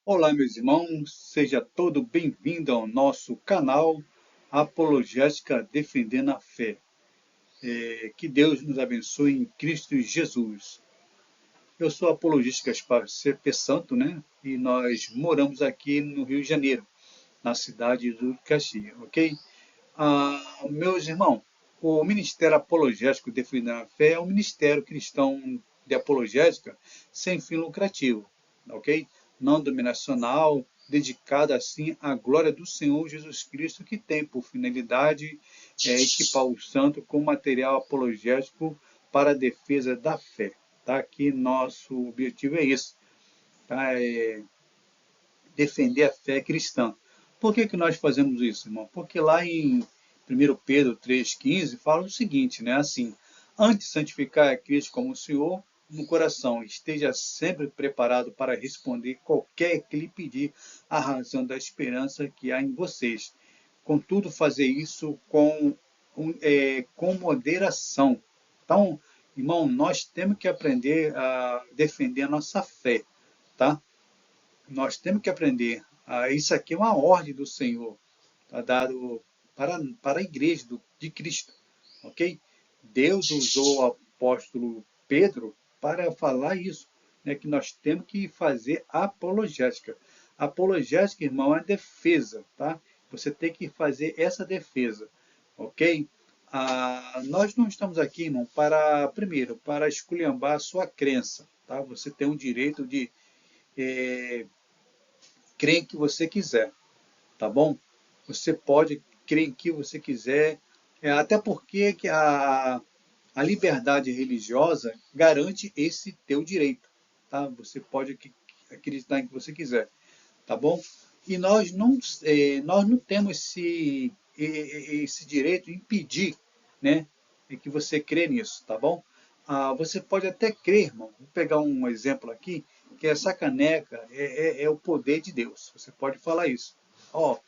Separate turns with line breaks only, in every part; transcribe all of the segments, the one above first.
Olá, meus irmãos, seja todo bem-vindo ao nosso canal Apologética Defendendo a Fé. Que Deus nos abençoe em Cristo Jesus. Eu sou apologista Gaspar CP Santo, né? E nós moramos aqui no Rio de Janeiro, na cidade do Caxias, ok? Meus irmãos, o Ministério Apologético Defendendo a Fé é um ministério cristão de apologética sem fim lucrativo, ok? Não dominacional, dedicado assim à glória do Senhor Jesus Cristo, que tem por finalidade equipar o santo com material apologético para a defesa da fé. Tá? Aqui nosso objetivo é isso, tá? Defender a fé cristã. Por que nós fazemos isso, irmão? Porque lá em 1 Pedro 3,15 fala o seguinte, né? Assim, antes de santificar a Cristo como o Senhor no coração, esteja sempre preparado para responder qualquer que lhe pedir a razão da esperança que há em vocês. Contudo, fazer isso com moderação. Então, irmão, nós temos que aprender a defender a nossa fé, tá? Nós temos que aprender. Isso aqui é uma ordem do Senhor, tá dado para a igreja de Cristo, ok? Deus usou o apóstolo Pedro para falar isso, né, que nós temos que fazer apologética. Apologética, irmão, é defesa, tá? Você tem que fazer essa defesa, ok? Nós não estamos aqui, irmão, primeiro, para esculhambar a sua crença, tá? Você tem o direito de crer em que você quiser, tá bom? Você pode crer em que você quiser, até porque a liberdade religiosa garante esse teu direito, tá? Você pode acreditar em que você quiser, tá bom? E nós não temos esse direito de impedir, né, que você crê nisso, tá bom? Você pode até crer, irmão. Vou pegar um exemplo aqui, que essa caneca é o poder de Deus. Você pode falar isso. Ó,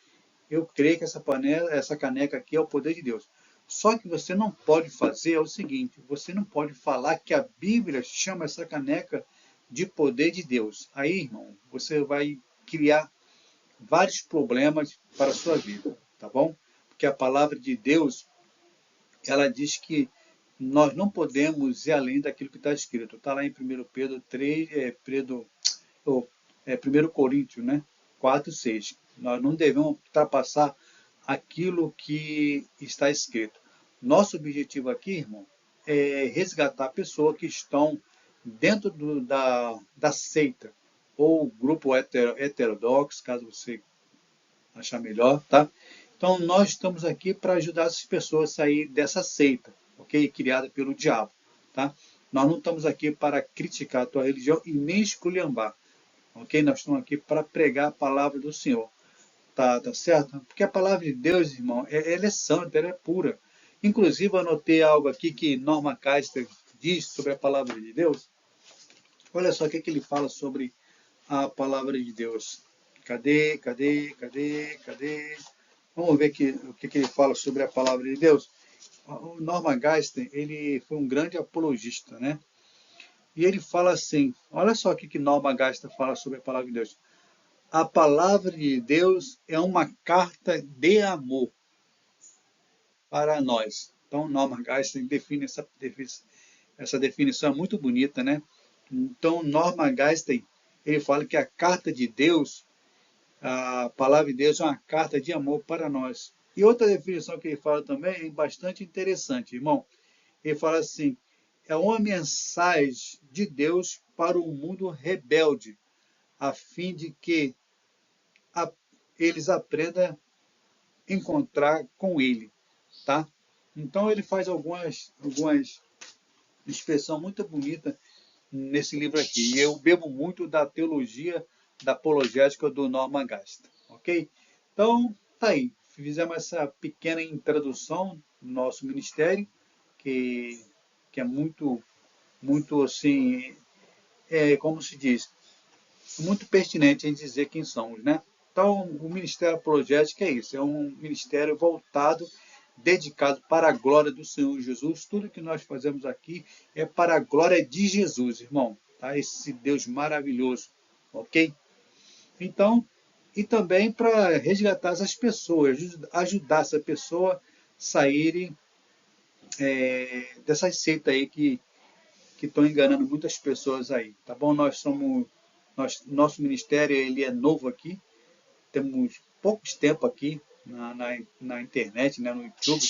eu creio que essa caneca aqui é o poder de Deus. Só que você não pode fazer o seguinte: você não pode falar que a Bíblia chama essa caneca de poder de Deus. Aí, irmão, você vai criar vários problemas para a sua vida, tá bom? Porque a palavra de Deus, ela diz que nós não podemos ir além daquilo que está escrito. Está lá em 1 Pedro 3, ou, 1 Coríntios, né? 4:6. Nós não devemos ultrapassar aquilo que está escrito. Nosso objetivo aqui, irmão, é resgatar pessoas que estão dentro da seita ou grupo heterodoxo, caso você achar melhor, tá? Então, nós estamos aqui para ajudar essas pessoas a sair dessa seita, ok? Criada pelo diabo, tá? Nós não estamos aqui para criticar a tua religião e nem esculhambar, ok? Nós estamos aqui para pregar a palavra do Senhor, tá certo? Porque a palavra de Deus, irmão, ela é santa, ela é pura. Inclusive, eu anotei algo aqui que Norman Keister diz sobre a palavra de Deus. Olha só o que ele fala sobre a palavra de Deus. Cadê? Vamos ver o que ele fala sobre a palavra de Deus. O Norman Geisler, ele foi um grande apologista, né? E ele fala assim, olha só o que Norman Geisler fala sobre a palavra de Deus. A palavra de Deus é uma carta de amor para nós. Então, Norman Geisler define essa definição é muito bonita, né? Então, Norman Geisler, ele fala que a carta de Deus, a palavra de Deus é uma carta de amor para nós. E outra definição que ele fala também é bastante interessante, irmão. Ele fala assim: é uma mensagem de Deus para o mundo rebelde, a fim de que a, eles aprendam a encontrar com ele, tá? Então ele faz algumas expressão muito bonita nesse livro aqui. E eu bebo muito da teologia da apologética do Norman Geisler, ok? Então, tá aí. Fizemos essa pequena introdução do nosso ministério, que, que é muito assim, como se diz, muito pertinente em dizer quem somos, né? Então, o Ministério Apologético é isso, é um ministério voltado, dedicado para a glória do Senhor Jesus. Tudo que nós fazemos aqui é para a glória de Jesus, irmão. Tá? Esse Deus maravilhoso, ok? Então, e também para resgatar essas pessoas, ajudar essa pessoa a saírem dessas seitas aí que estão enganando muitas pessoas aí, tá bom? Nosso ministério ele é novo aqui, temos poucos tempo aqui na internet, né, no YouTube,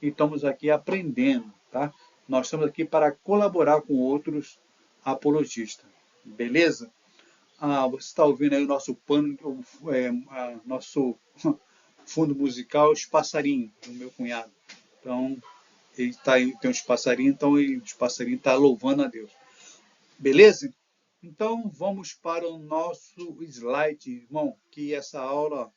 e estamos aqui aprendendo, tá? Nós estamos aqui para colaborar com outros apologistas, beleza? Você está ouvindo aí o nosso nosso fundo musical, os passarinhos, do meu cunhado. Então, ele tem uns passarinhos, então os passarinhos estão louvando a Deus. Beleza? Então, vamos para o nosso slide, irmão, que essa aula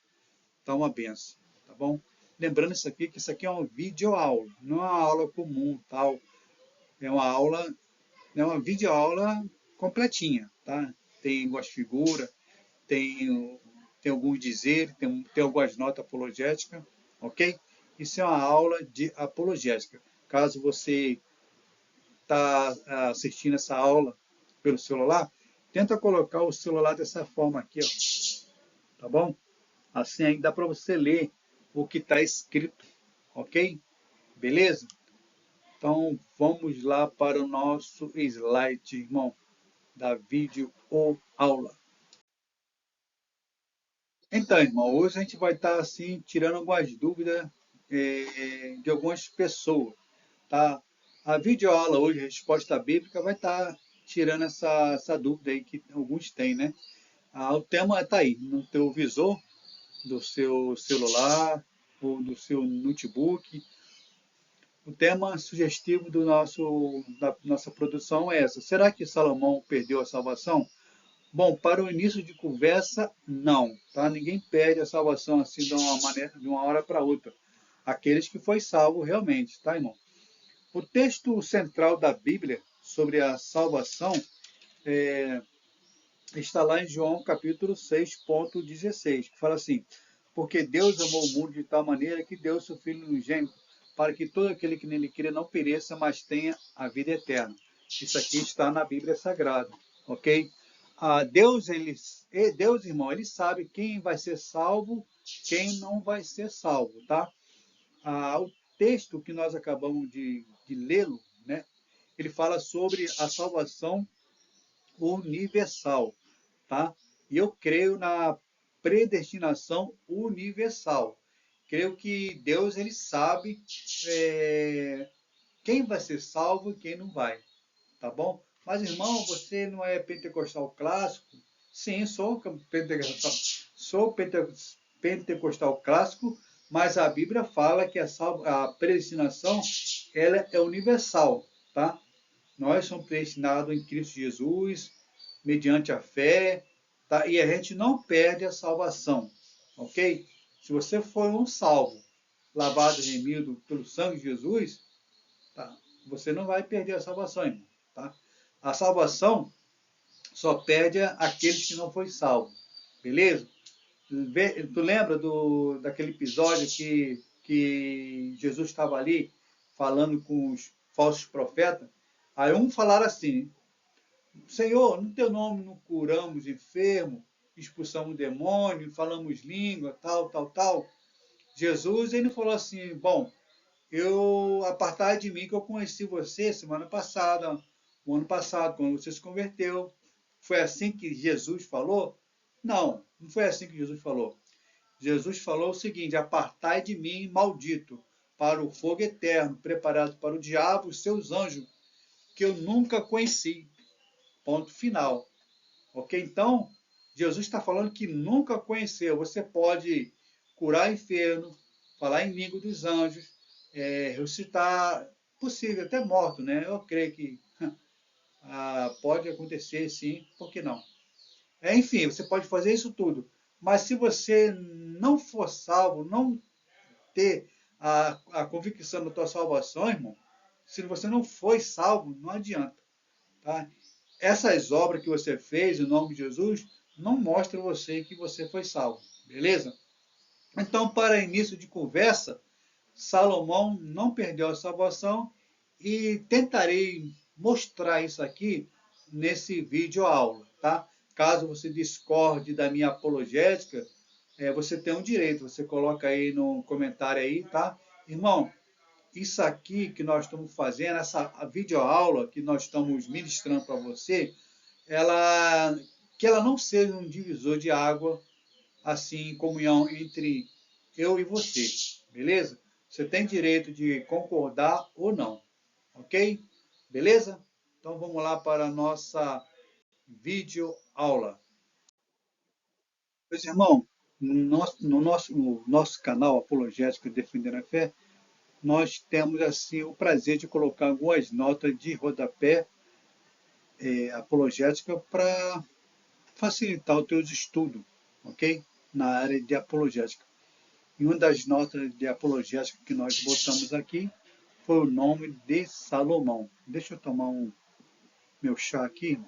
está uma benção, tá bom? Lembrando que isso aqui é uma videoaula, não é uma aula comum, tal. É uma aula, é uma videoaula completinha, tá? Tem algumas figuras, tem, tem alguns dizeres, tem algumas notas apologéticas, ok? Isso é uma aula de apologética. Caso você está assistindo essa aula pelo celular, tenta colocar o celular dessa forma aqui, ó, tá bom? Assim aí dá para você ler o que está escrito, ok? Beleza? Então vamos lá para o nosso slide, irmão, da vídeo ou aula. Então, irmão, hoje a gente vai estar assim tirando algumas dúvidas de algumas pessoas, tá? A videoaula hoje, a resposta bíblica, vai estar tirando essa dúvida aí que alguns têm, né? O tema está aí, no teu visor do seu celular ou do seu notebook. O tema sugestivo da nossa produção é essa. Será que Salomão perdeu a salvação? Bom, para o início de conversa, não. Tá? Ninguém perde a salvação assim de uma hora para outra. Aqueles que foi salvo realmente, tá, irmão? O texto central da Bíblia sobre a salvação é, está lá em João capítulo 6,16, que fala assim: porque Deus amou o mundo de tal maneira que deu seu Filho unigênito, para que todo aquele que nele crê não pereça, mas tenha a vida eterna. Isso aqui está na Bíblia Sagrada, ok? Deus, irmão, ele sabe quem vai ser salvo, quem não vai ser salvo, tá? O texto que nós acabamos de lê-lo, né? Ele fala sobre a salvação universal, tá? E eu creio na predestinação universal. Creio que Deus ele sabe quem vai ser salvo e quem não vai, tá bom? Mas irmão, você não é pentecostal clássico? Sim, pentecostal clássico, mas a Bíblia fala que a predestinação ela é universal, tá? Nós somos predestinados em Cristo Jesus, mediante a fé, tá? E a gente não perde a salvação, ok? Se você for um salvo, lavado e remido pelo sangue de Jesus, tá? Você não vai perder a salvação, irmão, tá? A salvação só perde aqueles que não foi salvo, beleza? Tu lembra daquele episódio que Jesus estava ali falando com os falsos profetas? Aí um falaram assim: Senhor, no teu nome não curamos enfermo, expulsamos demônio, falamos língua, tal, tal, tal. Jesus, ele falou assim: bom, apartai de mim que eu conheci você semana passada, o ano passado, quando você se converteu. Foi assim que Jesus falou? Não, não foi assim que Jesus falou. Jesus falou o seguinte: apartai de mim, maldito, para o fogo eterno, preparado para o diabo e seus anjos, que eu nunca conheci. Ponto final. Ok? Então, Jesus está falando que nunca conheceu. Você pode curar enfermo, falar em língua dos anjos, ressuscitar, possível, até morto, né? Eu creio que pode acontecer, sim, por que não? Enfim, você pode fazer isso tudo. Mas se você não for salvo, não ter a convicção da tua salvação, irmão, se você não foi salvo, não adianta. Tá? Essas obras que você fez em nome de Jesus não mostram você que você foi salvo, beleza? Então, para início de conversa, Salomão não perdeu a salvação e tentarei mostrar isso aqui nesse vídeo aula, tá? caso você discorde da minha apologética, você tem um direito, você coloca aí no comentário aí, tá? Irmão, isso aqui que nós estamos fazendo, essa videoaula que nós estamos ministrando para você, que ela não seja um divisor de água, assim, comunhão entre eu e você, beleza? Você tem direito de concordar ou não, ok? Beleza? Então vamos lá para a nossa videoaula. Pois, irmão, no nosso canal Apologética Defendendo a Fé, nós temos assim o prazer de colocar algumas notas de rodapé apologética para facilitar os teus estudos, ok? Na área de apologética. E uma das notas de apologética que nós botamos aqui foi o nome de Salomão. Deixa eu tomar meu chá aqui.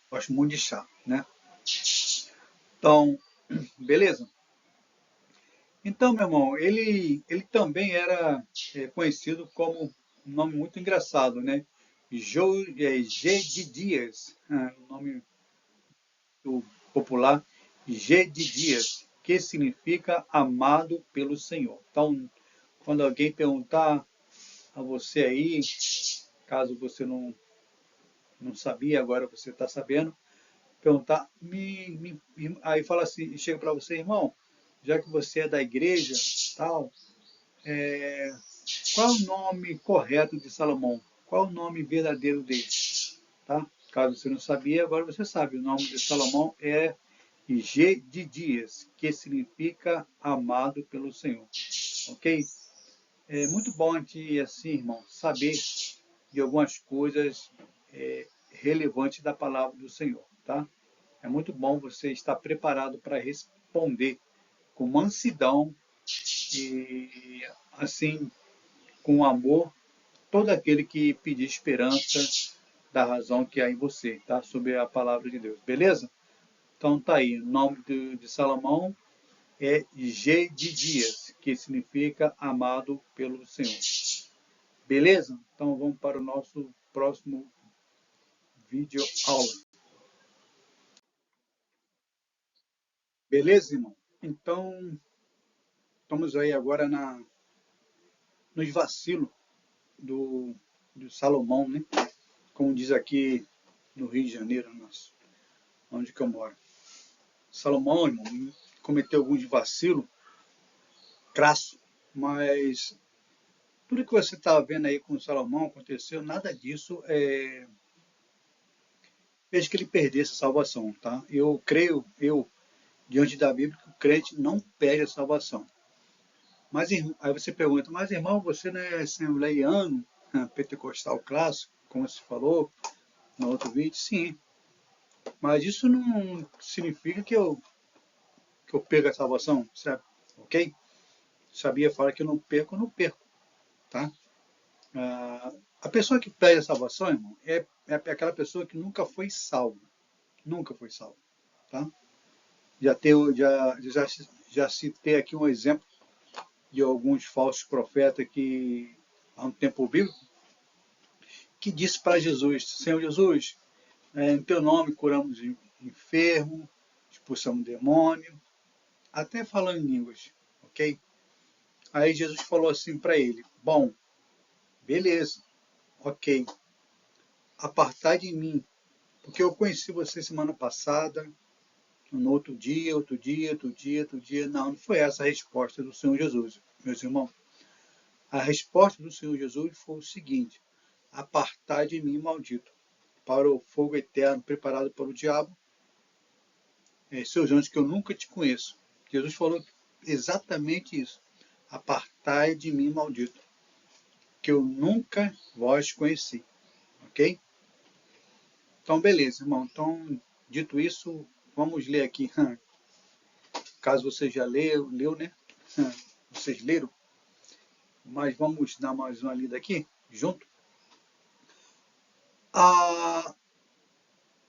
Gosto muito de chá, né? Então, beleza? Então, meu irmão, ele também era conhecido como um nome muito engraçado, né? G. de Dias, um nome popular, G. de Dias, que significa amado pelo Senhor. Então, quando alguém perguntar a você aí, caso você não sabia, agora você está sabendo, perguntar, aí fala assim, chega para você, irmão, já que você é da igreja, tal, qual é o nome correto de Salomão? Qual é o nome verdadeiro dele? Tá? Caso você não sabia, agora você sabe. O nome de Salomão é G. de Dias, que significa amado pelo Senhor. Ok? É muito bom a gente, assim, irmão, saber de algumas coisas relevantes da palavra do Senhor. Tá? É muito bom você estar preparado para responder com mansidão e, assim, com amor, todo aquele que pedir esperança da razão que há em você, tá? Sobre a palavra de Deus, beleza? Então tá aí, o nome de Salomão é G. de Dias, que significa amado pelo Senhor. Beleza? Então vamos para o nosso próximo vídeo aula. Beleza, irmão? Então, estamos aí agora nos vacilos do Salomão, né? Como diz aqui no Rio de Janeiro, onde que eu moro. Salomão, irmão, cometeu alguns vacilos crasso, mas tudo que você está vendo aí com o Salomão aconteceu, nada disso fez que ele perdesse a salvação, tá? Eu creio, diante da Bíblia, que o crente não perde a salvação. Mas aí você pergunta, mas irmão, você não é assembleiano, pentecostal clássico, como você falou no outro vídeo? Sim, mas isso não significa que eu perco a salvação, sabe? Ok? Sabia falar que eu não perco, tá? A pessoa que perde a salvação, irmão, é aquela pessoa que nunca foi salva. Nunca foi salva. Tá? Já citei aqui um exemplo de alguns falsos profetas que, há um tempo bíblico, que disse para Jesus, Senhor Jesus, em teu nome curamos enfermo, expulsamos demônio, até falando em línguas, ok? Aí Jesus falou assim para ele, bom, beleza, ok, apartai de mim, porque eu conheci você semana passada, no outro dia, outro dia, outro dia, outro dia. Não foi essa a resposta do Senhor Jesus, meus irmãos. A resposta do Senhor Jesus foi o seguinte: apartai de mim, maldito, para o fogo eterno preparado para o diabo, seus anjos que eu nunca te conheço. Jesus falou exatamente isso. Apartai de mim, maldito, que eu nunca vos conheci. Ok? Então, beleza, irmão. Então, dito isso, vamos ler aqui. Caso você já leu, né? Vocês leram? Mas vamos dar mais uma lida aqui, junto.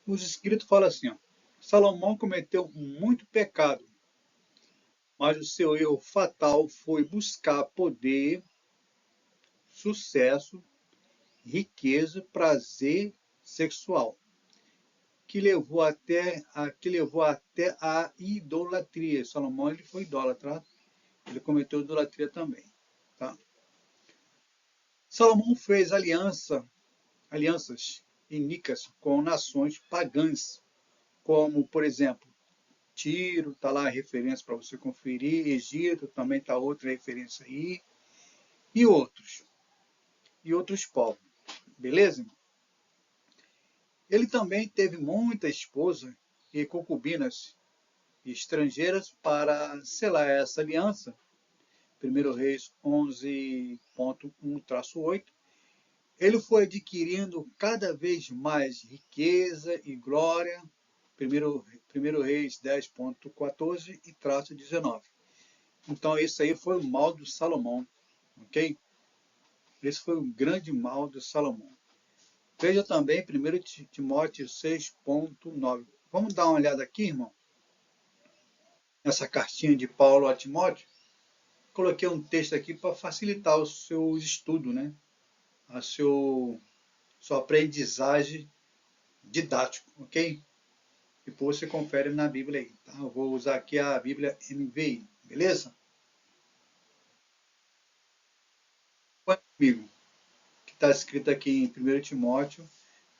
Os escritos falam assim, ó, Salomão cometeu muito pecado, mas o seu erro fatal foi buscar poder, sucesso riqueza, prazer sexual, que levou até a idolatria. Salomão ele foi idólatra, ele cometeu idolatria também. Tá? Salomão fez alianças iníquas com nações pagãs, como, por exemplo, Tiro, está lá a referência para você conferir, Egito também está outra referência aí, e outros povos, beleza? Ele também teve muita esposa e concubinas estrangeiras para selar essa aliança. 1 Reis 11.1-8. Ele foi adquirindo cada vez mais riqueza e glória. 1 Reis 10.14 e traço 19. Então, esse aí foi o mal do Salomão, ok? Esse foi o grande mal de Salomão. Veja também 1 Timóteo 6.9. Vamos dar uma olhada aqui, irmão? Essa cartinha de Paulo a Timóteo. Coloquei um texto aqui para facilitar o seu estudo, né? A sua aprendizagem didático, ok? Depois você confere na Bíblia aí, tá? Eu vou usar aqui a Bíblia NVI, beleza? Põe comigo, que está escrito aqui em 1 Timóteo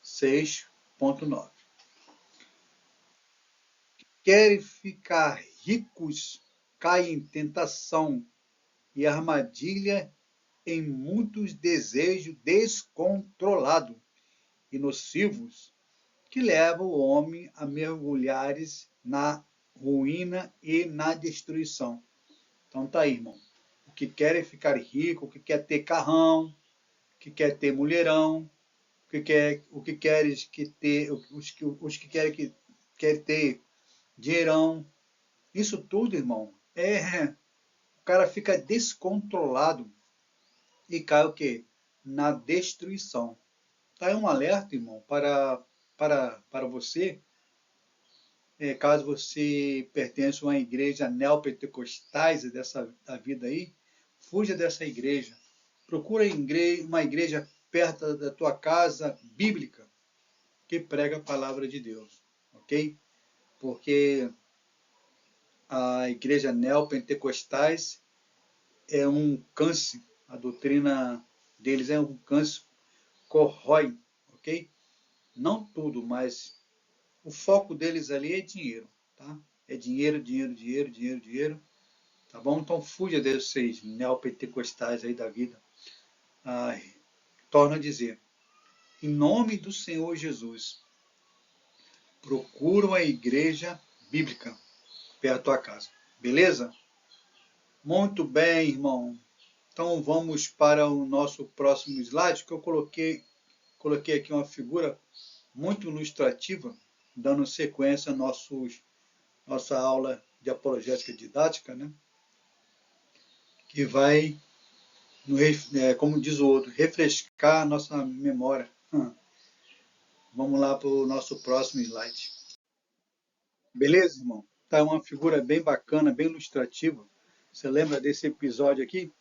6.9. Querem ficar ricos, caem em tentação e armadilha em muitos desejos descontrolados e nocivos que levam o homem a mergulhares na ruína e na destruição. Então tá aí, irmão. O que quer é ficar rico, o que quer ter carrão, o que quer ter mulherão, o que queres que ter, os que quer ter dinheirão. Isso tudo, irmão, o cara fica descontrolado e cai o quê? Na destruição. Tá aí um alerta, irmão, para você, caso você pertence a uma igreja neopentecostais da vida aí, fuja dessa igreja. Procura uma igreja perto da tua casa, bíblica, que prega a palavra de Deus, ok? Porque a igreja neopentecostais é um câncer, a doutrina deles é um câncer, corrói, ok? Não tudo, mas o foco deles ali é dinheiro, tá? É dinheiro, dinheiro, dinheiro, dinheiro, dinheiro, tá bom? Então fuja desses neopentecostais aí da vida. Torno a dizer, em nome do Senhor Jesus, procura uma igreja bíblica perto da tua casa, beleza? Muito bem, irmão. Então vamos para o nosso próximo slide, que eu coloquei aqui uma figura muito ilustrativa, dando sequência à nossa aula de apologética didática, né? Que vai, como diz o outro, refrescar a nossa memória. Vamos lá para o nosso próximo slide. Beleza, irmão? Tá uma figura bem bacana, bem ilustrativa. Você lembra desse episódio aqui?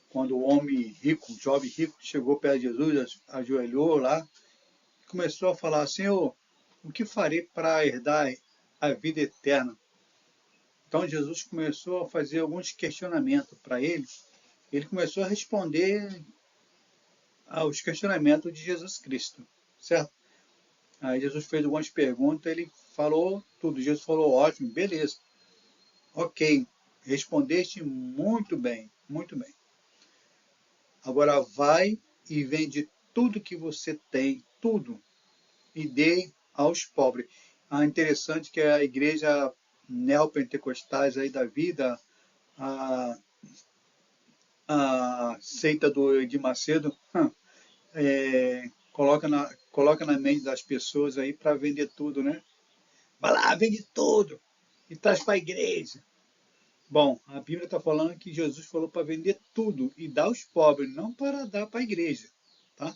Quando o homem rico, o jovem rico, chegou perto de Jesus, ajoelhou lá, e começou a falar: Senhor, o que farei para herdar a vida eterna? Então Jesus começou a fazer alguns questionamentos para ele. Ele começou a responder aos questionamentos de Jesus Cristo, certo? Aí Jesus fez algumas perguntas, ele falou tudo. Jesus falou: ótimo, beleza, ok, respondeste muito bem, muito bem. Agora vai e vende tudo que você tem, tudo, e dê aos pobres. Interessante que a igreja neopentecostais aí da vida, a, a seita do Edir Macedo, coloca na mente das pessoas aí para vender tudo, né? Vai lá, vende tudo e traz para a igreja. Bom, a Bíblia está falando que Jesus falou para vender tudo e dar aos pobres, não para dar para a igreja, tá?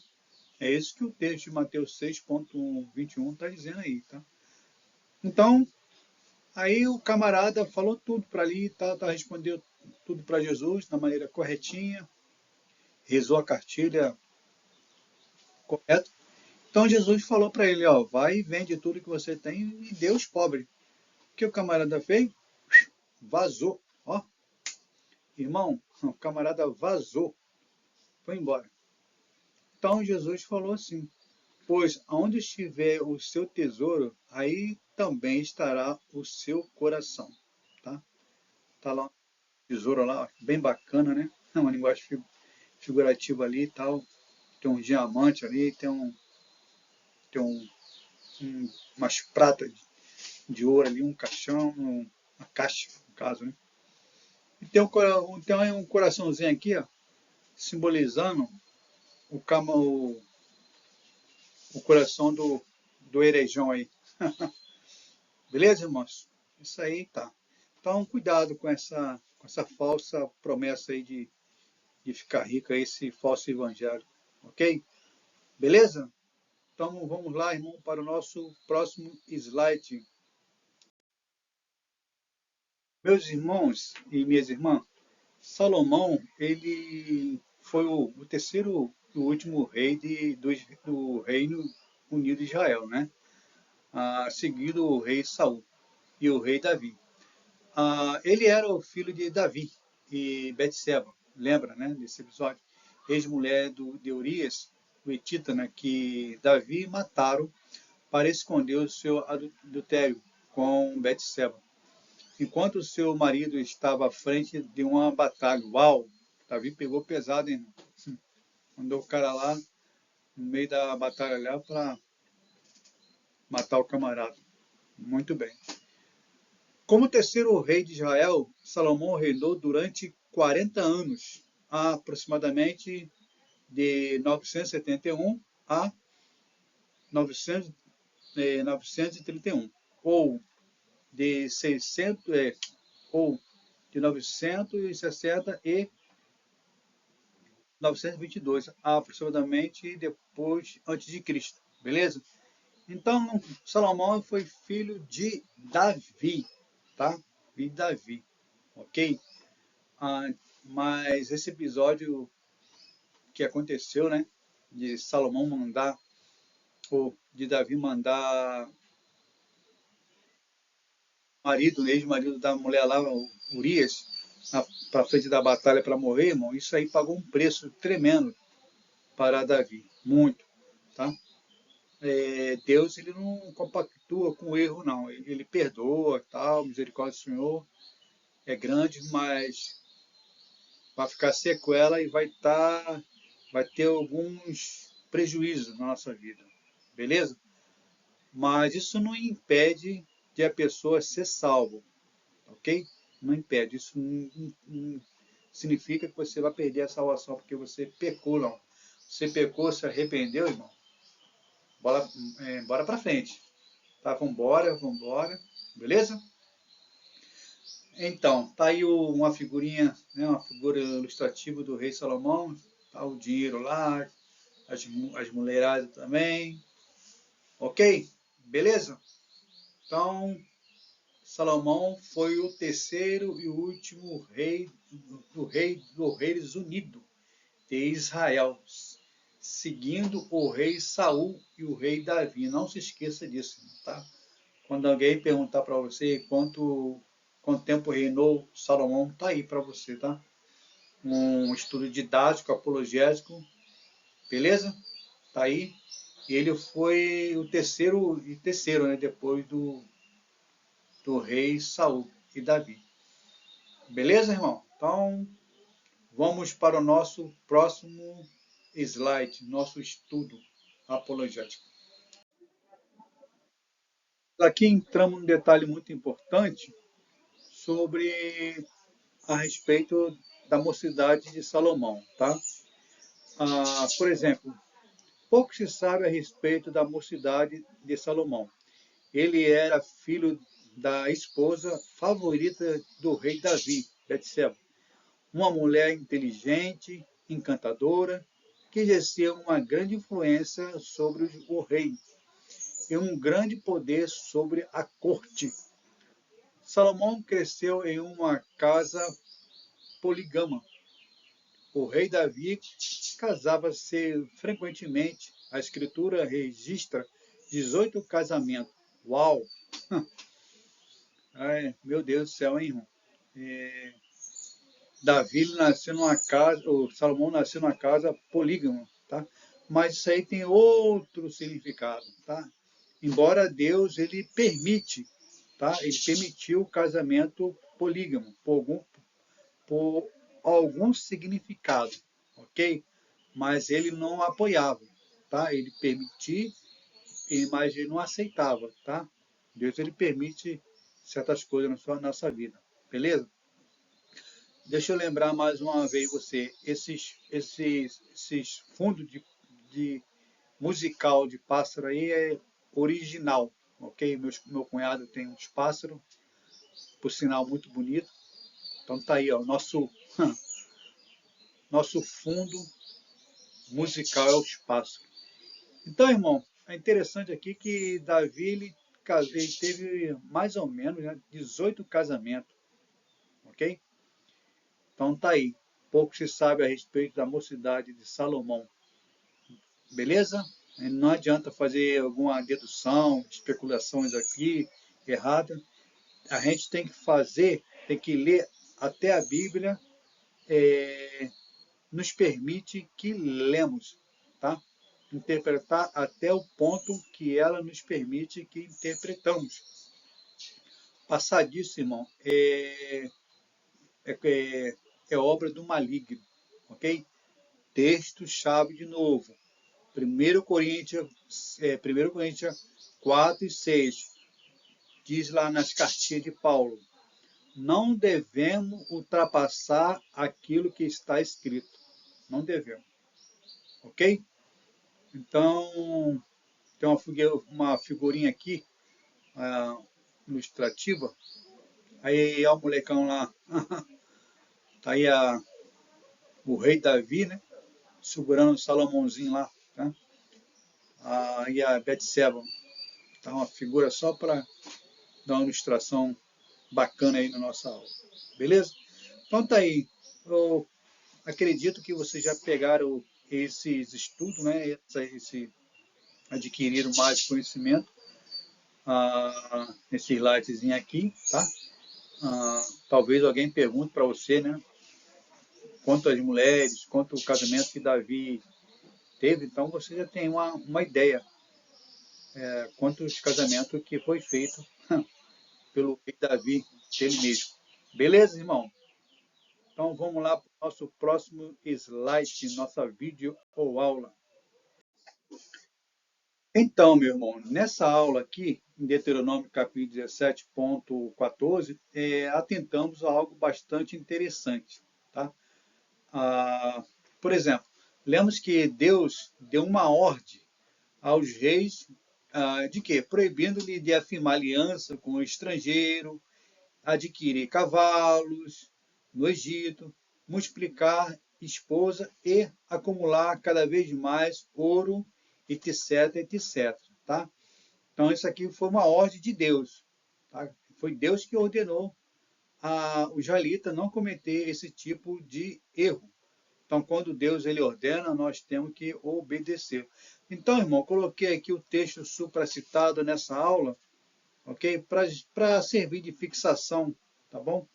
É isso que o texto de Mateus 6.21 está dizendo aí, tá? Então, aí o camarada falou tudo para ali, tá, respondeu tudo para Jesus da maneira corretinha, rezou a cartilha correto? Então Jesus falou para ele, ó, vai e vende tudo que você tem e dê aos pobres. O que o camarada fez? Vazou. Ó, irmão, o camarada vazou, foi embora. Então Jesus falou assim, pois onde estiver o seu tesouro, aí também estará o seu coração. Tá? Tá lá um tesouro lá, bem bacana, né? É uma linguagem figurativa ali e tal. Tem um diamante ali, tem umas pratas de ouro ali, um caixão, uma caixa, no caso, né? E tem um coraçãozinho aqui, ó, simbolizando o coração do herejão aí. Beleza, irmãos? Isso aí tá. Então, cuidado com essa falsa promessa aí de ficar rico, esse falso evangelho. Ok? Beleza? Então, vamos lá, irmão, para o nosso próximo slide. Meus irmãos e minhas irmãs, Salomão, ele foi o terceiro e último rei do Reino Unido de Israel, né? Seguido o rei Saul e o rei Davi. Ele era o filho de Davi e Betseba, lembra, né, desse episódio? Ex-mulher de Urias, o Etita, né, que Davi mataram para esconder o seu adultério com Betseba. Enquanto o seu marido estava à frente de uma batalha. Uau! Davi pegou pesado, hein? Mandou o cara lá no meio da batalha lá para matar o camarada. Muito bem. Como terceiro rei de Israel, Salomão reinou durante 40 anos, aproximadamente de 971 a 931, ou de 600, ou de 960 e 922, aproximadamente depois, antes de Cristo, beleza? Então, Salomão foi filho de Davi, tá? De Davi, ok? Mas esse episódio que aconteceu, né? De Salomão mandar, ou de Davi mandar marido, ex-marido da mulher lá, Urias, para frente da batalha para morrer, irmão, isso aí pagou um preço tremendo para Davi, muito, tá? Deus ele não compactua com o erro, não. Ele perdoa, tal, misericórdia do Senhor é grande, mas vai ficar sequela e vai ter alguns prejuízos na nossa vida, beleza? Mas isso não impede de a pessoa ser salvo, ok? Não impede. Isso não significa que você vai perder a salvação porque você pecou, não. Você pecou, se arrependeu, irmão? Bora para frente. Tá, vambora, beleza? Então, tá aí uma figurinha, né, uma figura ilustrativa do rei Salomão, tá o dinheiro lá, as mulheradas também, ok? Beleza? Então, Salomão foi o terceiro e último rei do Reis Unido de Israel, seguindo o rei Saul e o rei Davi. Não se esqueça disso, tá? Quando alguém perguntar para você quanto tempo reinou Salomão, tá aí para você, tá? Um estudo didático, apologético, beleza? Tá aí. Ele foi o terceiro, né, depois do rei Saul e Davi. Beleza, irmão? Então, vamos para o nosso próximo slide, nosso estudo apologético. Aqui entramos num detalhe muito importante sobre a respeito da mocidade de Salomão, tá? Por exemplo, pouco se sabe a respeito da mocidade de Salomão. Ele era filho da esposa favorita do rei Davi, Betseba, uma mulher inteligente, encantadora, que exercia uma grande influência sobre o rei e um grande poder sobre a corte. Salomão cresceu em uma casa poligama. O rei Davi casava-se frequentemente A Escritura registra 18 casamentos. Uau! Ai, meu Deus do céu, hein, irmão? Davi nasceu numa casa, o Salomão nasceu numa casa polígama, tá? Mas isso aí tem outro significado, tá? Embora Deus ele permite, tá? Ele permitiu o casamento polígamo por algum significado, ok? Mas ele não apoiava, tá? Ele permitia, mas ele não aceitava, tá? Deus ele permite certas coisas na nossa vida, beleza? Deixa eu lembrar mais uma vez você, esses fundos de musical de pássaro aí é original, ok? Meu cunhado tem uns pássaros, por sinal muito bonito. Então tá aí, ó, nosso fundo musical é os pássaros. Então, irmão, é interessante aqui que Davi ele teve mais ou menos, né, 18 casamentos, ok? Então tá aí. Pouco se sabe a respeito da mocidade de Salomão. Beleza? Não adianta fazer alguma dedução, especulações aqui errada. A gente tem que fazer, tem que ler até a Bíblia nos permite que lemos, tá? Interpretar até o ponto que ela nos permite que interpretamos. Passar disso, irmão, é obra do maligno, ok? Texto-chave de novo. 1 Coríntios 4 e 6 diz lá nas cartinhas de Paulo, não devemos ultrapassar aquilo que está escrito. Não devemos. Ok? Então, tem uma figurinha aqui, ilustrativa. Aí, ó o molecão lá. Tá aí o rei Davi, né? Segurando o Salomãozinho lá. Tá? E a Betseba. Tá uma figura só para dar uma ilustração bacana aí na nossa aula. Beleza? Então tá aí. Eu acredito que vocês já pegaram esses estudos, né? Adquiriram mais conhecimento nesse slidezinho aqui, tá? Talvez alguém pergunte para você, né? Quantas mulheres, quanto casamento que Davi teve, então você já tem uma ideia quantos casamentos que foi feito pelo rei Davi, ele mesmo. Beleza, irmão? Então vamos lá para o nosso próximo slide, nossa vídeo ou aula. Então, meu irmão, nessa aula aqui, em Deuteronômio capítulo 17.14, atentamos a algo bastante interessante. Tá? Por exemplo, lemos que Deus deu uma ordem aos reis de quê? Proibindo-lhe de afirmar aliança com o estrangeiro, adquirir cavalos no Egito, multiplicar esposa e acumular cada vez mais ouro, etc, etc. Tá? Então, isso aqui foi uma ordem de Deus. Tá? Foi Deus que ordenou o israelita não cometer esse tipo de erro. Então, quando Deus ele ordena, nós temos que obedecer. Então, irmão, coloquei aqui o texto supracitado nessa aula, ok? Para servir de fixação, tá bom?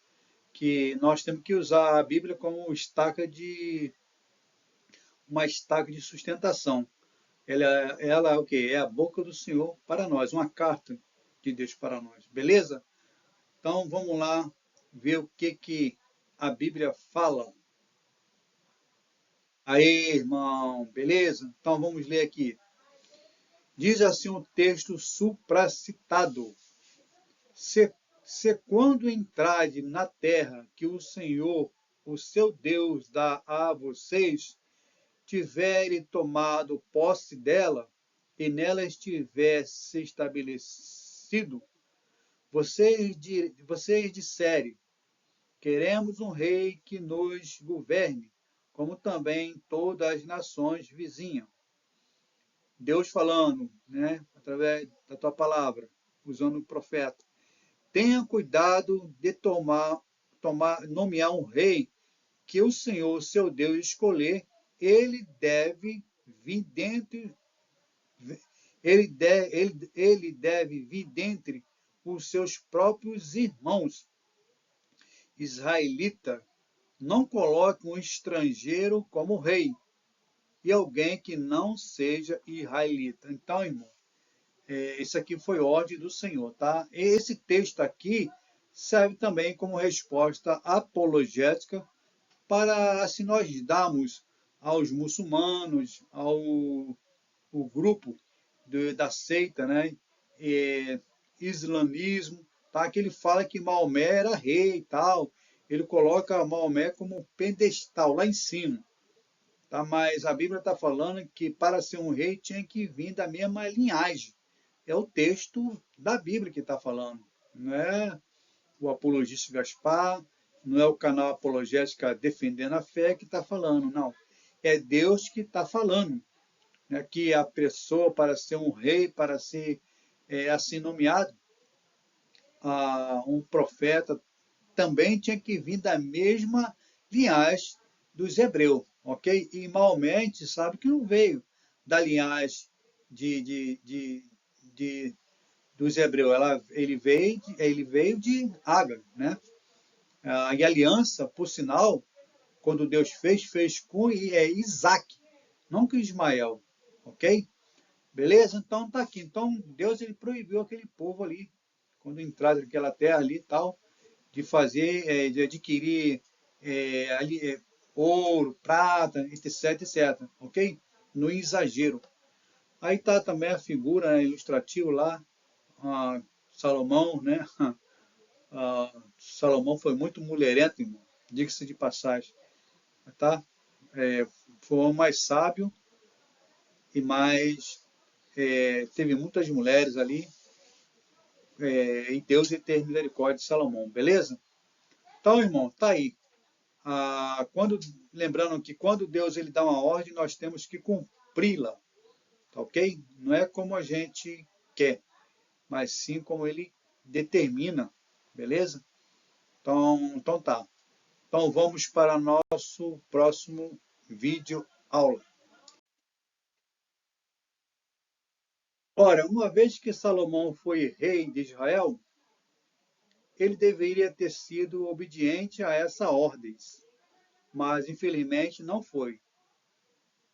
Que nós temos que usar a Bíblia como uma estaca de sustentação. Ela é o quê? É a boca do Senhor para nós, uma carta de Deus para nós. Beleza? Então, vamos lá ver o que a Bíblia fala. Aí, irmão, beleza? Então vamos ler aqui. Diz assim o texto supracitado: se quando entrade na terra que o Senhor, o seu Deus, dá a vocês, tiverem tomado posse dela, e nela estiver se estabelecido, vocês disserem, queremos um rei que nos governe, como também todas as nações vizinhas. Deus falando, né, através da tua palavra, usando o profeta. Tenha cuidado de nomear um rei que o Senhor, seu Deus, escolher. Ele deve vir dentre ele deve vir dentre os seus próprios irmãos. Israelita, não coloque um estrangeiro como rei e alguém que não seja israelita. Então, irmão, isso aqui foi ordem do Senhor, tá? Esse texto aqui serve também como resposta apologética para assim nós darmos aos muçulmanos, o grupo da seita, né? Islamismo, tá? Que ele fala que Maomé era rei e tal. Ele coloca Maomé como um pedestal lá em cima. Tá? Mas a Bíblia está falando que para ser um rei tinha que vir da mesma linhagem. É o texto da Bíblia que está falando. Não é o apologista Gaspar, não é o canal Apologética Defendendo a Fé que está falando, não. É Deus que está falando. Né? Que a pessoa, para ser um rei, para ser assim nomeado, um profeta, também tinha que vir da mesma linhagem dos hebreus, ok? E Maomé, a gente sabe que não veio da linhagem de dos hebreus, ele veio de Agar, né? E a aliança, por sinal, quando Deus fez com Isaac, não com Ismael, ok? Beleza? Então tá aqui. Então Deus ele proibiu aquele povo ali, quando entrar naquela terra ali e tal, de fazer, de adquirir ali, ouro, prata, etc, etc, ok? No exagero. Aí tá também a figura ilustrativa lá, Salomão, né? Salomão foi muito mulherento, irmão, diga-se de passagem, tá? Foi o homem mais sábio e mais teve muitas mulheres ali, e Deus teve misericórdia de Salomão, beleza? Então, irmão, tá aí. Lembrando que quando Deus ele dá uma ordem, nós temos que cumpri-la, tá ok? Não é como a gente quer, mas sim como ele determina, beleza? Então tá. Então vamos para nosso próximo vídeo aula. Ora, uma vez que Salomão foi rei de Israel, ele deveria ter sido obediente a essa ordem, mas infelizmente não foi.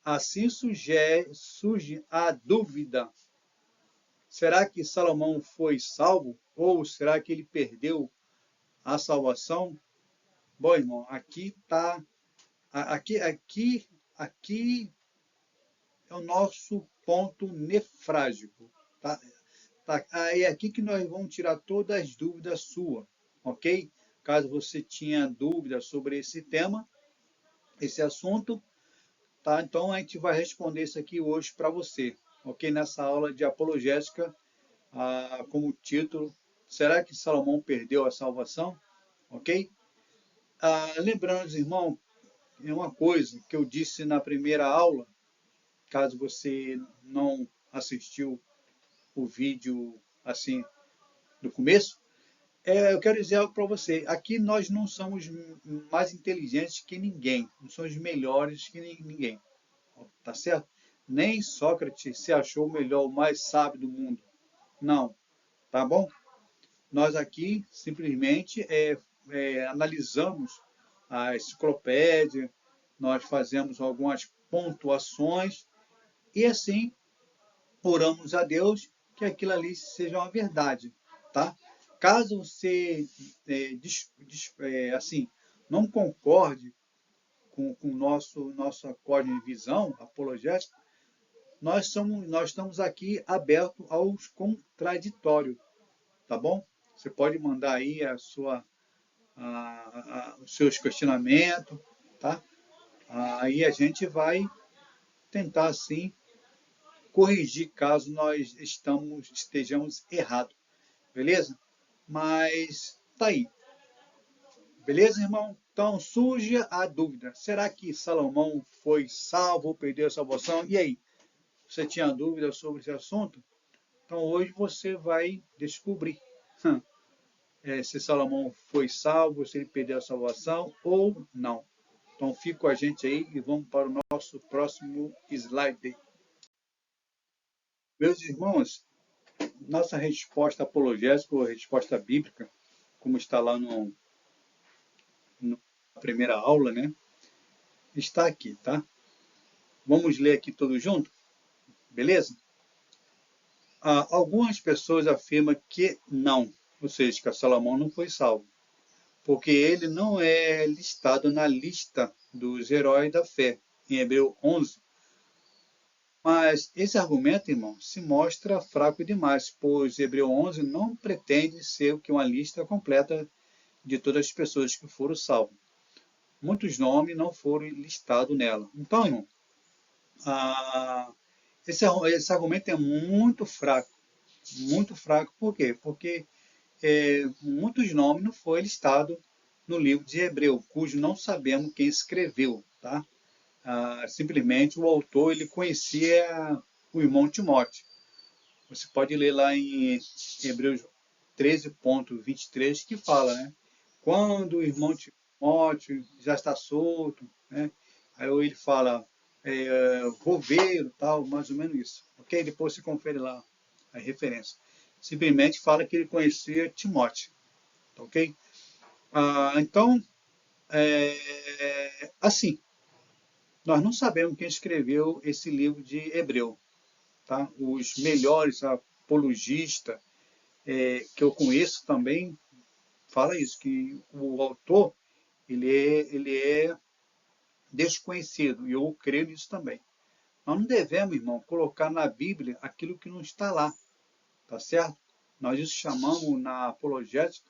Assim surge a dúvida: será que Salomão foi salvo ou será que ele perdeu a salvação? Bom, irmão, aqui é o nosso ponto nefrágico, tá? É aqui que nós vamos tirar todas as dúvidas suas, ok? Caso você tinha dúvida sobre esse tema, esse assunto, tá? Então a gente vai responder isso aqui hoje para você, ok? Nessa aula de apologética, como título, será que Salomão perdeu a salvação? Ok? Lembrando, irmão, é uma coisa que eu disse na primeira aula, caso você não assistiu o vídeo assim do começo, eu quero dizer algo para você. Aqui nós não somos mais inteligentes que ninguém, não somos melhores que ninguém, tá certo? Nem Sócrates se achou o melhor, o mais sábio do mundo. Não, tá bom? Nós aqui simplesmente analisamos a enciclopédia, nós fazemos algumas pontuações e assim oramos a Deus que aquilo ali seja uma verdade, tá? Caso você assim não concorde com nossa código de visão apologética, nós estamos aqui abertos aos contraditórios, tá bom? Você pode mandar aí os seus questionamentos, tá? Aí a gente vai tentar, assim, corrigir caso nós estejamos errados, beleza? Mas tá aí, beleza, irmão? Então surge a dúvida: será que Salomão foi salvo ou perdeu a salvação? E aí, você tinha dúvida sobre esse assunto? Então hoje você vai descobrir se Salomão foi salvo, se ele perdeu a salvação ou não. Então fica com a gente aí e vamos para o nosso próximo slide. Meus irmãos, nossa resposta apologética ou resposta bíblica, como está lá na primeira aula, né? Está aqui, tá? Vamos ler aqui todos juntos, beleza? Algumas pessoas afirmam que não, ou seja, que Salomão não foi salvo, porque ele não é listado na lista dos heróis da fé, em Hebreu 11. Mas esse argumento, irmão, se mostra fraco demais, pois Hebreu 11 não pretende ser o que uma lista completa de todas as pessoas que foram salvas. Muitos nomes não foram listados nela. Então, irmão, ah, esse argumento é muito fraco. Por quê? Porque muitos nomes não foram listados no livro de Hebreu, cujo não sabemos quem escreveu, tá? Simplesmente o autor ele conhecia o irmão Timóteo. Você pode ler lá em Hebreus 13:23 que fala, né? Quando o irmão Timóteo já está solto, né? Aí ele fala, roveiro, tal, mais ou menos isso. Ok? Depois você confere lá a referência. Simplesmente fala que ele conhecia Timóteo. Ok? Então, assim, nós não sabemos quem escreveu esse livro de Hebreu. Tá? Os melhores apologistas que eu conheço também fala isso, que o autor ele é desconhecido, e eu creio nisso também. Nós não devemos, irmão, colocar na Bíblia aquilo que não está lá, tá certo? Nós isso chamamos na apologética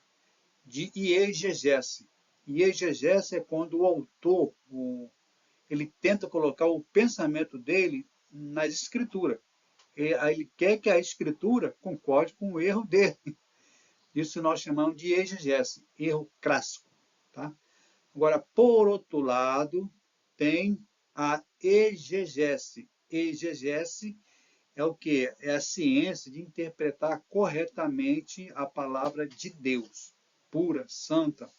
de iegese. Iegese é quando o autor, ele tenta colocar o pensamento dele nas escrituras. Ele quer que a escritura concorde com o erro dele. Isso nós chamamos de exegese, erro clássico. Tá? Agora, por outro lado, tem a exegese. Exegese é o que? É a ciência de interpretar corretamente a palavra de Deus. Pura, santa,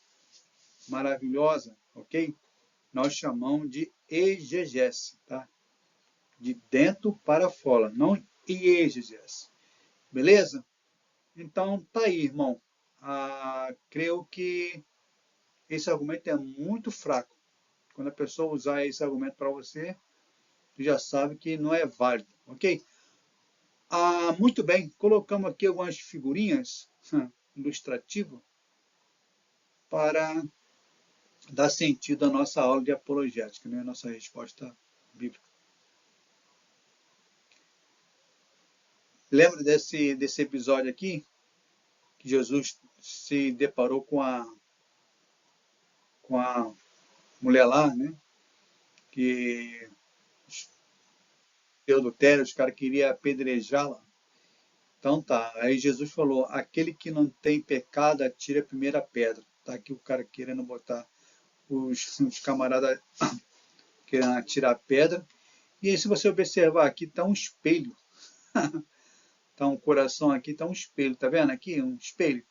maravilhosa, ok? Nós chamamos de exegese, tá? De dentro para fora, não exegese. Beleza? Então, tá aí, irmão. Creio que esse argumento é muito fraco. Quando a pessoa usar esse argumento para você, você já sabe que não é válido, ok? Muito bem, colocamos aqui algumas figurinhas ilustrativas para dar sentido à nossa aula de apologética, né? A nossa resposta bíblica. Lembra desse episódio aqui? Que Jesus se deparou com a mulher lá, né? Que de adultério, os caras queriam apedrejá-la. Então tá, aí Jesus falou, aquele que não tem pecado, atire a primeira pedra. Tá aqui o cara querendo botar os camaradas querendo atirar a pedra. E aí se você observar aqui, tá um espelho. Tá um coração aqui, tá um espelho, tá vendo aqui? Um espelho.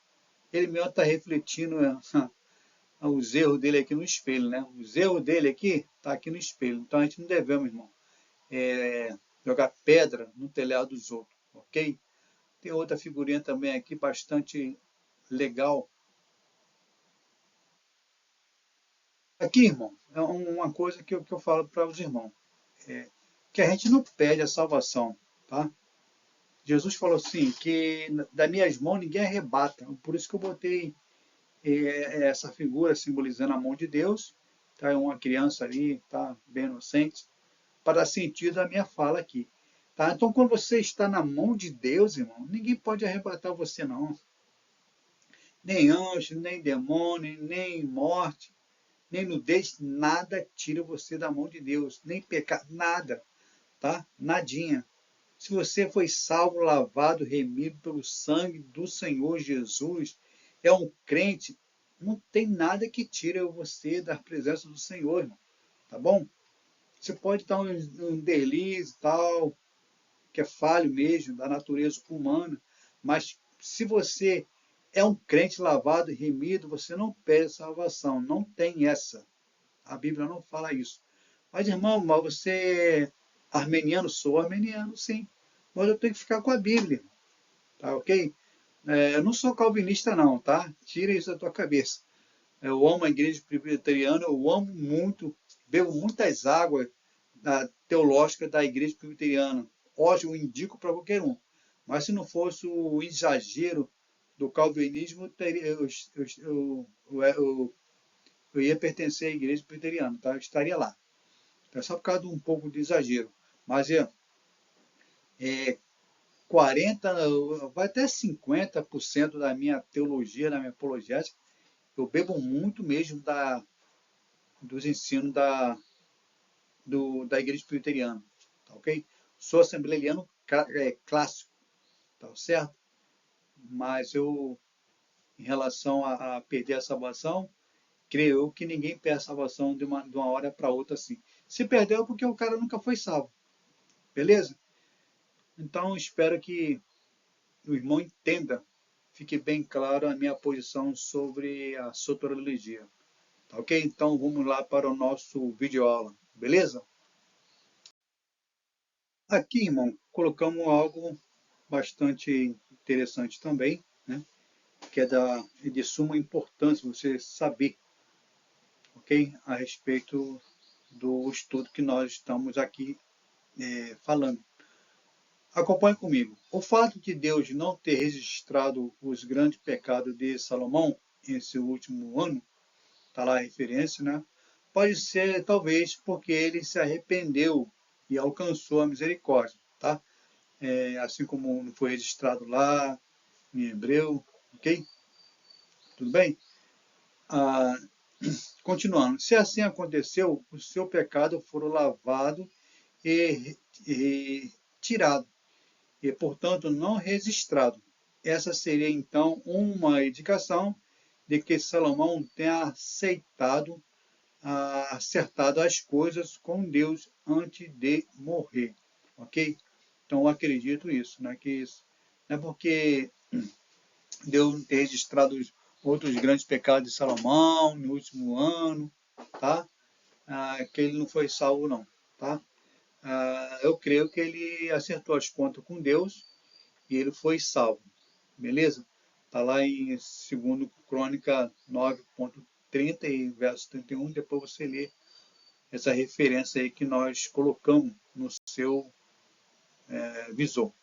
Ele mesmo tá refletindo os erros dele aqui no espelho, né? Os erros dele aqui tá aqui no espelho. Então a gente não devemos, irmão, jogar pedra no telhado dos outros, ok? Tem outra figurinha também aqui bastante legal. Aqui, irmão, é uma coisa que eu falo para os irmãos. Que a gente não pede a salvação, tá? Jesus falou assim, que das minhas mãos ninguém arrebata. Por isso que eu botei essa figura simbolizando a mão de Deus. Tá? Uma criança ali, tá? Bem inocente, para dar sentido à minha fala aqui. Tá? Então, quando você está na mão de Deus, irmão, ninguém pode arrebatar você, não. Nem anjo, nem demônio, nem morte, nem nudez, nada tira você da mão de Deus, nem pecado, nada, tá? Nadinha. Se você foi salvo, lavado, remido pelo sangue do Senhor Jesus, é um crente, não tem nada que tire você da presença do Senhor, irmão, tá bom? Você pode estar um deslize e tal, que é falho mesmo, da natureza humana, mas se você é um crente lavado e remido, você não perde salvação, não tem essa. A Bíblia não fala isso. Mas, irmão, mas você é armeniano? Sou armeniano, sim. mas eu tenho que ficar com a Bíblia, tá ok? Eu não sou calvinista não, tá? Tira isso da tua cabeça. Eu amo a igreja presbiteriana, eu amo muito, bebo muitas águas teológicas da igreja presbiteriana. Hoje eu indico para qualquer um. Mas se não fosse o exagero do calvinismo, eu ia pertencer à igreja presbiteriana, tá? Eu estaria lá. É só por causa de um pouco de exagero. Mas é 40, vai até 50% da minha teologia, da minha apologética, eu bebo muito mesmo dos ensinos da igreja presbiteriana, tá ok? Sou assembleiano clássico, tá certo? Mas em relação a perder a salvação, creio eu que ninguém perde a salvação de uma hora para outra assim. Se perdeu é porque o cara nunca foi salvo, beleza? Então espero que o irmão entenda, fique bem claro a minha posição sobre a soteriologia. Tá ok? Então vamos lá para o nosso vídeo aula, beleza? Aqui, irmão, colocamos algo bastante interessante também, né? Que é de suma importância você saber, ok? A respeito do estudo que nós estamos aqui falando. Acompanhe comigo. O fato de Deus não ter registrado os grandes pecados de Salomão em seu último ano, está lá a referência, né? Pode ser, talvez, porque ele se arrependeu e alcançou a misericórdia, tá? Assim como não foi registrado lá em Hebreu, ok? Tudo bem? Ah, continuando. Se assim aconteceu, o seu pecado foram lavado e tirado, e portanto não registrado. Essa seria então uma indicação de que Salomão tenha acertado as coisas com Deus antes de morrer, ok? Então eu acredito isso, né? Que isso não é porque Deus ter registrado os outros grandes pecados de Salomão no último ano, tá? Que ele não foi salvo não, tá? Eu creio que ele acertou as contas com Deus e ele foi salvo, beleza? Está lá em 2 Crônica 9.30 e verso 31, depois você lê essa referência aí que nós colocamos no seu visor.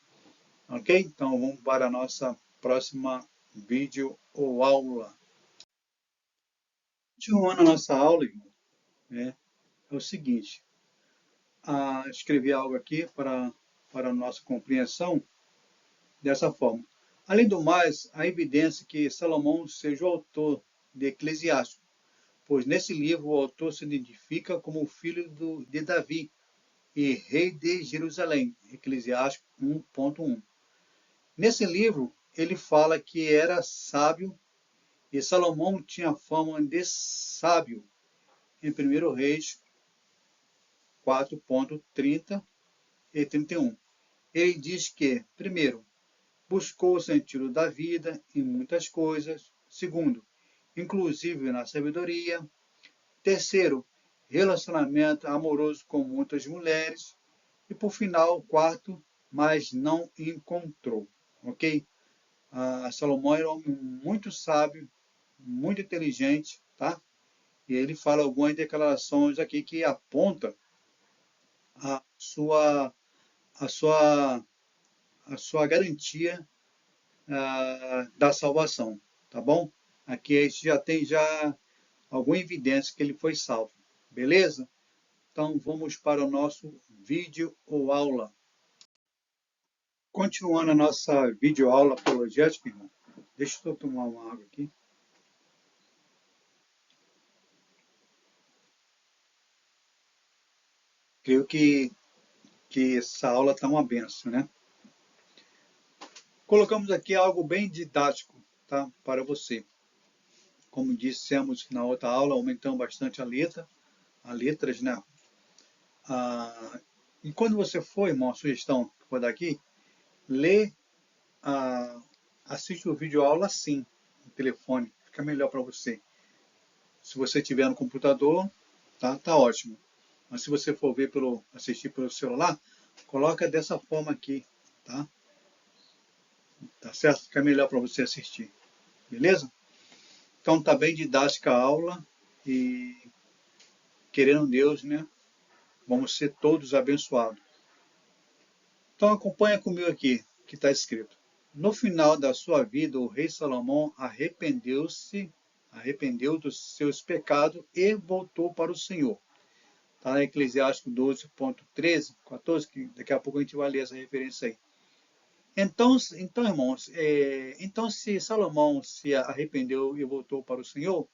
Ok? Então vamos para a nossa próxima vídeo ou aula. Continuando a nossa aula, irmão, é o seguinte. Escrevi algo aqui para a nossa compreensão dessa forma. Além do mais, há evidência que Salomão seja o autor de Eclesiástico, pois nesse livro o autor se identifica como o filho de Davi e rei de Jerusalém, Eclesiástico 1.1. Nesse livro, ele fala que era sábio e Salomão tinha fama de sábio em 1 Reis 4.30 e 31. Ele diz que, primeiro, buscou o sentido da vida em muitas coisas. Segundo, inclusive na sabedoria. Terceiro, relacionamento amoroso com muitas mulheres. E por final, quarto, mas não encontrou. Ok? Salomão era um homem muito sábio, muito inteligente, tá? E ele fala algumas declarações aqui que apontam a sua, a sua, a sua garantia da salvação, tá bom? Aqui a gente já tem alguma evidência que ele foi salvo, beleza? Então vamos para o nosso vídeo ou aula. Continuando a nossa videoaula apologética, irmão. Deixa eu tomar uma água aqui. Creio que essa aula está uma benção, né? Colocamos aqui algo bem didático, tá? Para você. Como dissemos na outra aula, aumentamos bastante as letras, né? E quando você for, irmão, a sugestão que vou dar aqui, lê, assiste o vídeo aula sim, no telefone, fica melhor para você. Se você tiver no computador, tá ótimo. Mas se você for assistir pelo celular, coloca dessa forma aqui, tá? Tá certo? Fica melhor para você assistir, beleza? Então tá bem didática a aula e querendo Deus, né? Vamos ser todos abençoados. Então acompanha comigo aqui, que está escrito. No final da sua vida, o rei Salomão arrependeu dos seus pecados e voltou para o Senhor. Está em Eclesiástico 12.13, 14, que daqui a pouco a gente vai ler essa referência aí. Então irmãos, então se Salomão se arrependeu e voltou para o Senhor,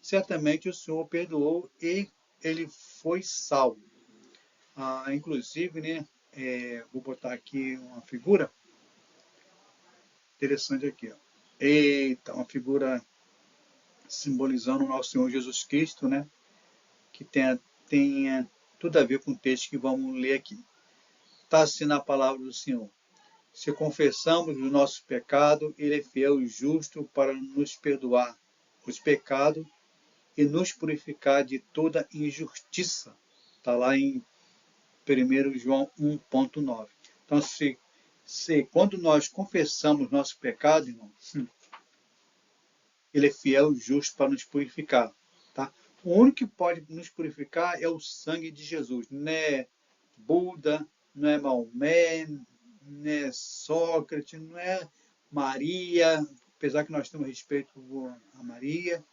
certamente o Senhor perdoou e ele foi salvo. Inclusive, né, vou botar aqui uma figura interessante aqui. Ó. Eita, uma figura simbolizando o nosso Senhor Jesus Cristo, né, que tem tudo a ver com o texto que vamos ler aqui. Está assim na palavra do Senhor. Se confessamos o nosso pecado, Ele é fiel e justo para nos perdoar os pecados e nos purificar de toda injustiça. Está lá em 1 João 1.9. Então, quando nós confessamos nosso pecado, irmão, Ele é fiel e justo para nos purificar. Tá? O único que pode nos purificar é o sangue de Jesus. Não é Buda, não é Maomé, não é Sócrates, não é Maria, apesar que nós temos respeito a Maria.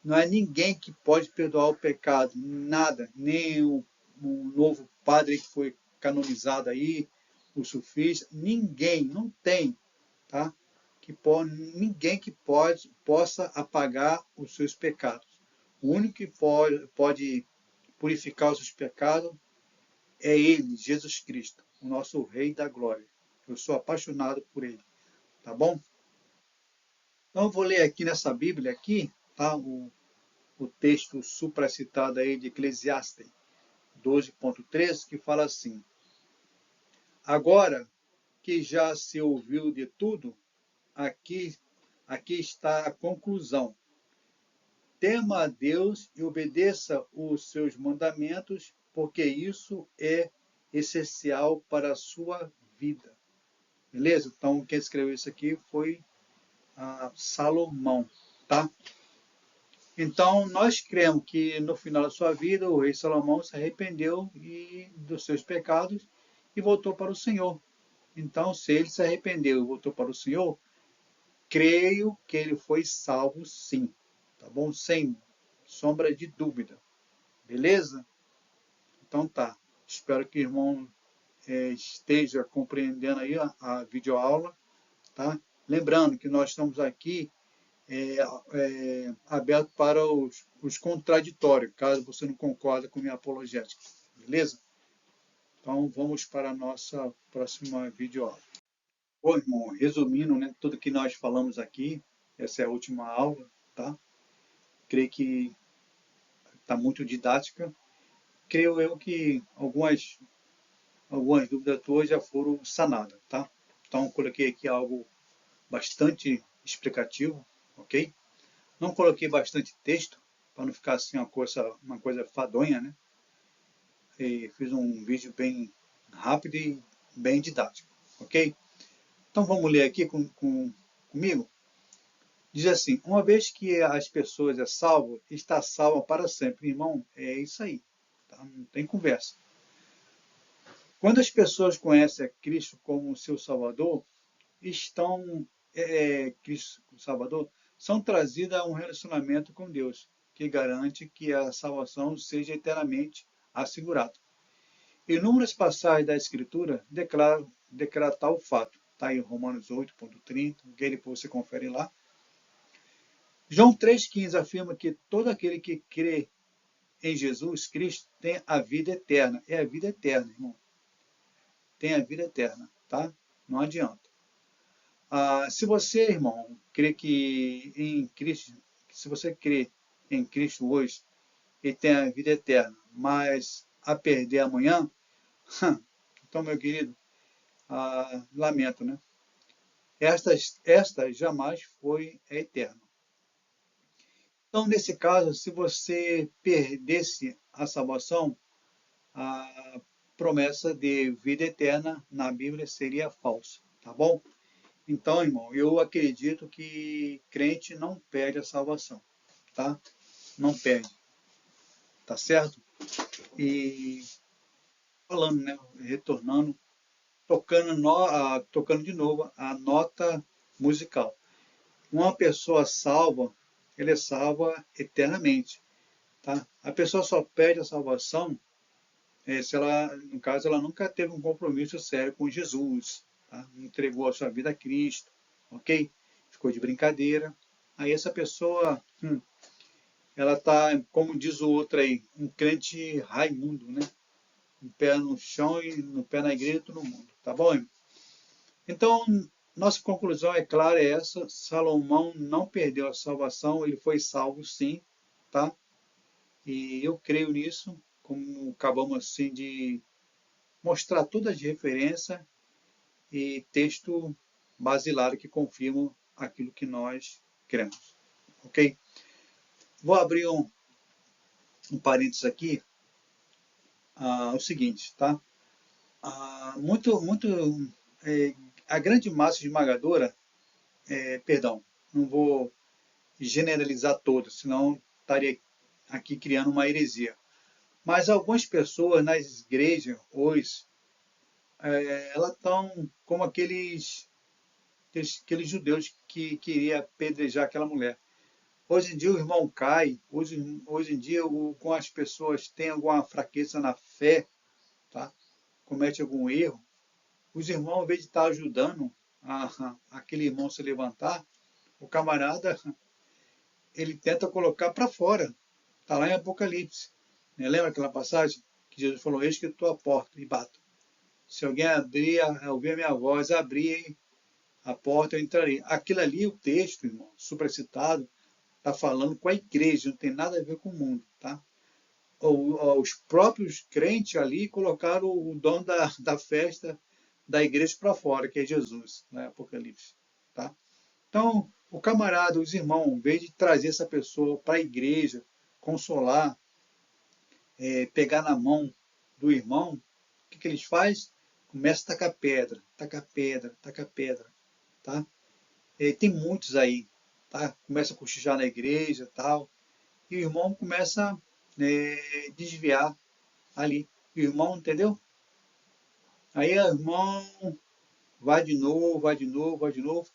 Não é ninguém que pode perdoar o pecado, nada, nem o novo padre que foi canonizado aí, o sufista, ninguém, não tem, tá? Ninguém que possa apagar os seus pecados. O único que pode purificar os seus pecados é Ele, Jesus Cristo, o nosso Rei da Glória. Eu sou apaixonado por Ele, tá bom? Então eu vou ler aqui nessa Bíblia aqui, tá? O texto supracitado aí de Eclesiastes 12.13, que fala assim: Agora que já se ouviu de tudo, aqui está a conclusão. Tema a Deus e obedeça os seus mandamentos, porque isso é essencial para a sua vida. Beleza? Então, quem escreveu isso aqui foi Salomão, tá? Então, nós cremos que no final da sua vida, o rei Salomão se arrependeu dos seus pecados e voltou para o Senhor. Então, se ele se arrependeu e voltou para o Senhor, creio que ele foi salvo sim, tá bom? Sem sombra de dúvida, beleza? Então tá, espero que o irmão esteja compreendendo aí a videoaula, tá? Lembrando que nós estamos aqui aberto para os contraditórios, caso você não concorda com minha apologética, beleza? Então vamos para a nossa próxima videoaula. Bom, irmão, resumindo, né, tudo que nós falamos aqui, essa é a última aula, tá? Creio que está muito didática. Creio eu que algumas dúvidas tuas já foram sanadas, tá? Então coloquei aqui algo bastante explicativo, ok? Não coloquei bastante texto, para não ficar assim uma coisa fadonha, né? E fiz um vídeo bem rápido e bem didático, ok? Então vamos ler aqui comigo? Diz assim, uma vez que as pessoas é salvo, está salva para sempre. Irmão, é isso aí, tá? Não tem conversa. Quando as pessoas conhecem a Cristo como seu Salvador, Cristo Salvador, são trazidas a um relacionamento com Deus, que garante que a salvação seja eternamente assegurada. Inúmeras passagens da Escritura declaram tal fato. Está em Romanos 8.30, que depois você confere lá. João 3,15 afirma que todo aquele que crê em Jesus Cristo tem a vida eterna. É a vida eterna, irmão. Tem a vida eterna, tá? Não adianta. Se você, irmão, crê que em Cristo, se você crê em Cristo hoje e tem a vida eterna, mas a perder amanhã, então, meu querido, lamento, né? Esta jamais foi eterna. Então, nesse caso, se você perdesse a salvação, promessa de vida eterna na Bíblia seria falsa, tá bom? Então, irmão, eu acredito que crente não perde a salvação, tá? Não perde, tá certo? E falando, né, retornando, tocando de novo a nota musical. Uma pessoa salva, ela é salva eternamente, tá? A pessoa só perde a salvação se ela, no caso, ela nunca teve um compromisso sério com Jesus, tá? Entregou a sua vida a Cristo, ok? Ficou de brincadeira. Aí essa pessoa, ela tá, como diz o outro aí, um crente Raimundo, né? Um pé no chão e no pé na igreja e todo mundo, tá bom? Então, nossa conclusão é clara, é essa: Salomão não perdeu a salvação, ele foi salvo sim, tá? E eu creio nisso, como acabamos assim de mostrar todas as referências e texto basilar que confirmam aquilo que nós cremos, ok? Vou abrir um parênteses aqui, o seguinte, tá? Muito, a grande massa esmagadora, perdão, não vou generalizar todas, senão estaria aqui criando uma heresia. Mas algumas pessoas nas igrejas hoje, elas estão como aqueles judeus que queria apedrejar aquela mulher. Hoje em dia o irmão cai, hoje em dia com as pessoas têm alguma fraqueza na fé, tá? Comete algum erro, os irmãos, ao invés de estar ajudando aquele irmão se levantar, o camarada, ele tenta colocar para fora. Está lá em Apocalipse. Né? Lembra aquela passagem que Jesus falou: eis que eu estou à porta e bato. Se alguém ouvir a minha voz, abrir a porta, eu entrarei. Aquilo ali, o texto, irmão, supracitado, está falando com a igreja, não tem nada a ver com o mundo, tá? Os próprios crentes ali colocaram o dono da festa da igreja para fora, que é Jesus, né? Apocalipse, tá? Então, o camarada, os irmãos, em vez de trazer essa pessoa para a igreja, consolar, pegar na mão do irmão, o que eles fazem? Começa a tacar pedra, tacar pedra, tacar pedra, tá? Tem muitos aí, tá? Começa a cochichar na igreja, tal, e o irmão começa a desviar ali. E o irmão, entendeu? Aí o irmão vai de novo, vai de novo, vai de novo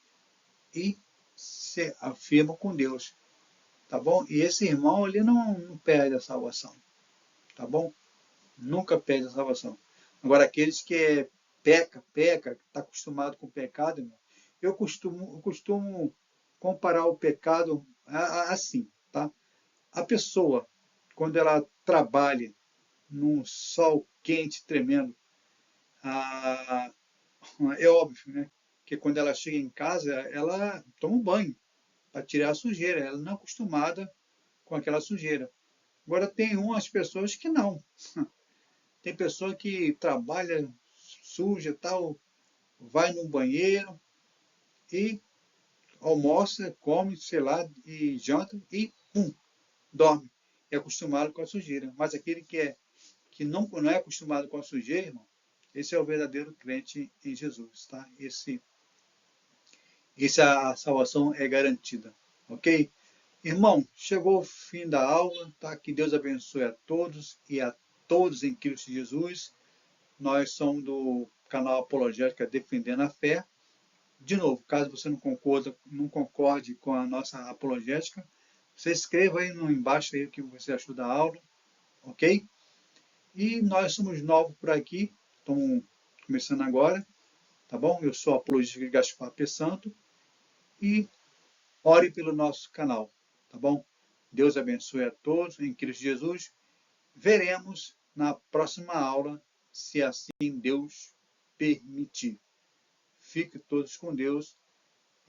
e se afirma com Deus, tá bom? E esse irmão, ele não perde a salvação, tá bom? Nunca perde a salvação. Agora, aqueles que peca, está acostumado com o pecado, irmão, eu costumo comparar o pecado assim, tá? A pessoa, quando ela trabalha num sol quente, tremendo, ah, é óbvio, né? Que quando ela chega em casa, ela toma um banho para tirar a sujeira. Ela não é acostumada com aquela sujeira. Agora, tem umas pessoas que não. Tem pessoa que trabalha suja, tal, vai no banheiro e almoça, come, sei lá, e janta e pum, dorme. É acostumado com a sujeira. Mas aquele que não é acostumado com a sujeira, irmão, esse é o verdadeiro crente em Jesus, tá? A salvação é garantida, ok? Irmão, chegou o fim da aula, tá? Que Deus abençoe a todos e a todos em Cristo Jesus. Nós somos do canal Apologética Defendendo a Fé. De novo, caso você não concorde com a nossa apologética, você escreva aí no embaixo aí o que você achou da aula, ok? E nós somos novos por aqui, estamos começando agora, tá bom? Eu sou apologista Gaspar P. Santo e ore pelo nosso canal, tá bom? Deus abençoe a todos em Cristo Jesus. Veremos na próxima aula, se assim Deus permitir. Fiquem todos com Deus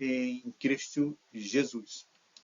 em Cristo Jesus.